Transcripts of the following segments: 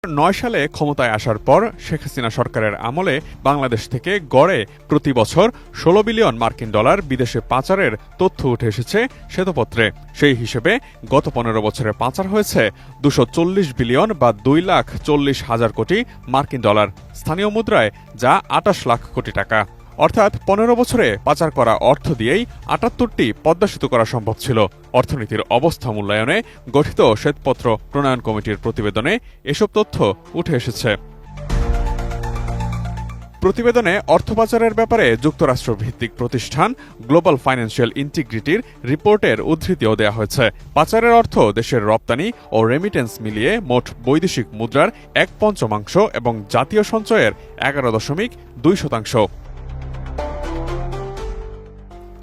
2009 সালে ক্ষমতায় আসার পর শেখ হাসিনা সরকারের আমলে বাংলাদেশ থেকে গড়ে প্রতি বছর 16 বিলিয়ন মার্কিন ডলার বিদেশে পাচারের তথ্য উঠে এসেছে শ্বেতপত্রে। সেই হিসেবে গত 15 বছরে পাচার হয়েছে 240 বিলিয়ন বা 2,40,000 কোটি মার্কিন ডলার, স্থানীয় মুদ্রায় যা 28 লাখ কোটি টাকা। অর্থাৎ 15 বছরে পাচার করা অর্থ দিয়েই 78টি পদ্মা সেতু করা সম্ভব ছিল। অর্থনীতির অবস্থা মূল্যায়নে গঠিত শ্বেতপত্র প্রণয়ন কমিটির প্রতিবেদনে এসব তথ্য উঠে এসেছে। প্রতিবেদনে অর্থ পাচারের ব্যাপারে যুক্তরাষ্ট্র ভিত্তিক প্রতিষ্ঠান গ্লোবাল ফাইন্যান্সিয়াল ইন্টিগ্রিটির রিপোর্টের উদ্ধৃতিও দেওয়া হয়েছে। পাচারের অর্থ দেশের রপ্তানি ও রেমিটেন্স মিলিয়ে মোট বৈদেশিক মুদ্রার 1/5 এবং জাতীয় সঞ্চয়ের 11.2%।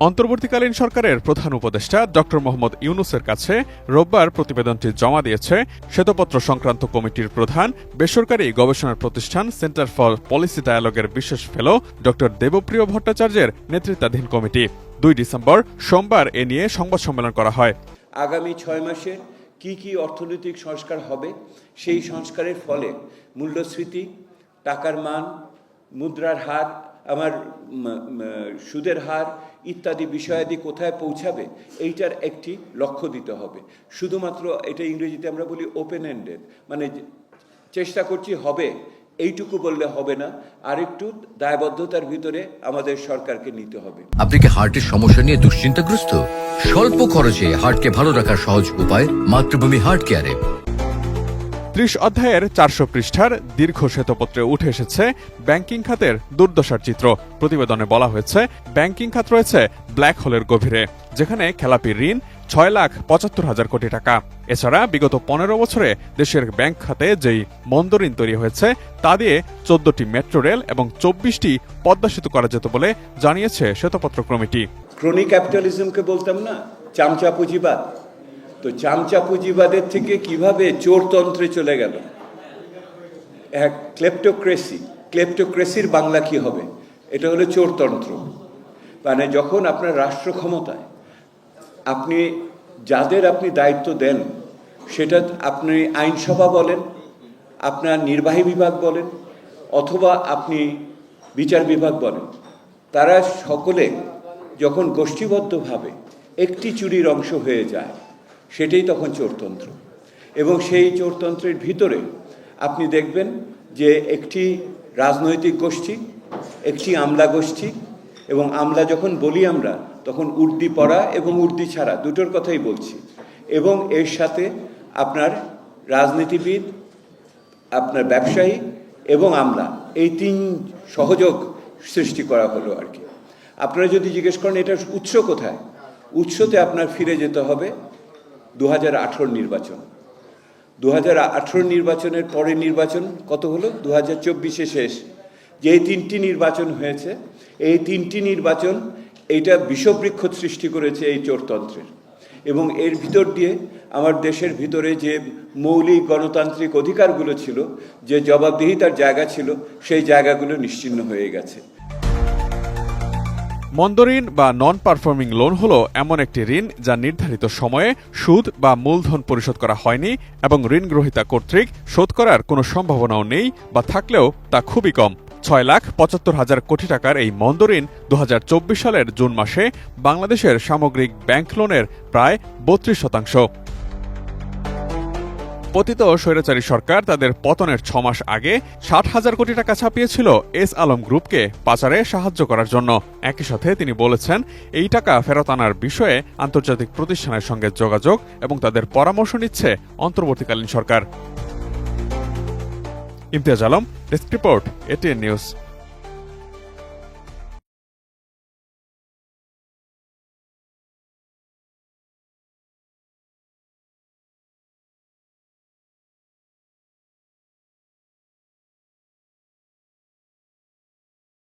অন্তর্বর্তীকালীন সরকারের প্রধান উপদেষ্টা ড মোহাম্মদ ইউনূসের কাছে রোববার প্রতিবেদনটি জমা দিয়েছে শ্বেতপত্র সংক্রান্ত কমিটির প্রধান, বেসরকারি গবেষণা প্রতিষ্ঠান সেন্টার ফর পলিসি ডায়ালগের বিশেষ ফেলো ড দেবপ্রিয় ভট্টাচার্যের নেতৃত্বাধীন কমিটি। 2 ডিসেম্বর সোমবার এ নিয়ে সংবাদ সম্মেলন করা হয়। আগামী 6 মাসে কি অর্থনৈতিক সংস্কার হবে, সেই সংস্কারের ফলে মূল্যস্ফীতি, টাকার মান, মুদ্রার হার, আমার সুদের হার ইত্যাদি বিষয়াদি কোথায় পৌঁছাবে, এইটার একটি লক্ষ্য দিতে হবে। শুধুমাত্র এটা ইংরেজিতে আমরা বলি ওপেন এন্ডেড, মানে চেষ্টা করছি হবে এইটুকু বললে হবে না, আরেকটু দায়বদ্ধতার ভিতরে আমাদের সরকারকে নিতে হবে। আপনি কি হার্টের সমস্যা নিয়ে দুশ্চিন্তাগ্রস্ত? স্বল্প খরচে হার্টকে ভালো রাখার সহজ উপায় মাতৃভূমি হার্ট কেয়ারে। 30 অধ্যায়ের 400 পৃষ্ঠার দীর্ঘ শ্বেতপত্রে উঠে এসেছে ব্যাংকিং খাতের দুর্দশার চিত্র। প্রতিবেদনে বলা হয়েছে, ব্যাংকিং খাত রয়েছে ব্ল্যাক হোলের গভীরে, যেখানে খেলাপি ঋণ 6,75,000 কোটি টাকা। এছাড়া বিগত 15 বছরে দেশের ব্যাংক খাতে যেই মন্দঋণ তৈরি হয়েছে তা দিয়ে 14টি মেট্রো রেল এবং 24টি পদ্মা সেতু করা যেত বলে জানিয়েছে শ্বেতপত্র কমিটি। ক্রনি ক্যাপিটালিজমকে বলতাম না, চামচা পুঁজিবাদ, তো চামচা পুঁজিবাদের থেকে কিভাবে চোরতন্ত্রে চলে গেল এক ক্লেপ্টোক্রেসির বাংলা কি হবে? এটা হলো চোরতন্ত্র। মানে যখন আপনার রাষ্ট্র ক্ষমতায় আপনি যাদের আপনি দায়িত্ব দেন, সেটা আপনি আইনসভা বলেন, আপনার নির্বাহী বিভাগ বলেন, অথবা আপনি বিচার বিভাগ বলেন, তারা সকলে যখন গোষ্ঠীবদ্ধভাবে একটি চুরির অংশ হয়ে যায়, সেটাই তখন চোরতন্ত্র। এবং সেই চোরতন্ত্রের ভিতরে আপনি দেখবেন যে একটি রাজনৈতিক গোষ্ঠী, একটি আমলা গোষ্ঠী, এবং আমলা যখন বলি আমরা তখন উর্দি পড়া এবং উর্দি ছাড়া দুটোর কথাই বলছি, এবং এর সাথে আপনার রাজনীতিবিদ, আপনার ব্যবসায়ী এবং আমলা, এই 3 সহযোগ সৃষ্টি করা হলো আর কি। আপনারা যদি জিজ্ঞেস করেন এটার উৎস কোথায়, উৎসতে আপনার ফিরে যেতে হবে 2018 নির্বাচন। 2018 নির্বাচনের পরে নির্বাচন কত হলো? 2024-এ শেষ। যে 3টি নির্বাচন হয়েছে, এই 3টি নির্বাচন এইটা বিষবৃক্ষ সৃষ্টি করেছে এই চোরতন্ত্রের। এবং এর ভিতর দিয়ে আমার দেশের ভিতরে যে মৌলিক গণতান্ত্রিক অধিকারগুলো ছিল, যে জবাবদিহিতার জায়গা ছিল, সেই জায়গাগুলো নিশ্চিহ্ন হয়ে গেছে। মন্দঋণ বা নন পারফর্মিং লোন হল এমন একটি ঋণ যা নির্ধারিত সময়ে সুদ বা মূলধন পরিশোধ করা হয়নি এবং ঋণগ্রহীতা কর্তৃক শোধ করার কোনো সম্ভাবনাও নেই, বা থাকলেও তা খুবই কম। 6,75,000 কোটি টাকার এই মন্দঋণ 2024 সালের জুন মাসে বাংলাদেশের সামগ্রিক ব্যাংক লোনের প্রায় 32%। পতিত স্বৈরাচারী সরকার তাদের পতনের 6 মাস আগে 60,000 কোটি টাকা ছাপিয়েছিল এস আলম গ্রুপকে পাচারে সাহায্য করার জন্য। একই সাথে তিনি বলেছেন, এই টাকা ফেরত আনার বিষয়ে আন্তর্জাতিক প্রতিষ্ঠানের সঙ্গে যোগাযোগ এবং তাদের পরামর্শ নিচ্ছে অন্তর্বর্তীকালীন সরকার। Imtiaz Alam, desk report, ATN news.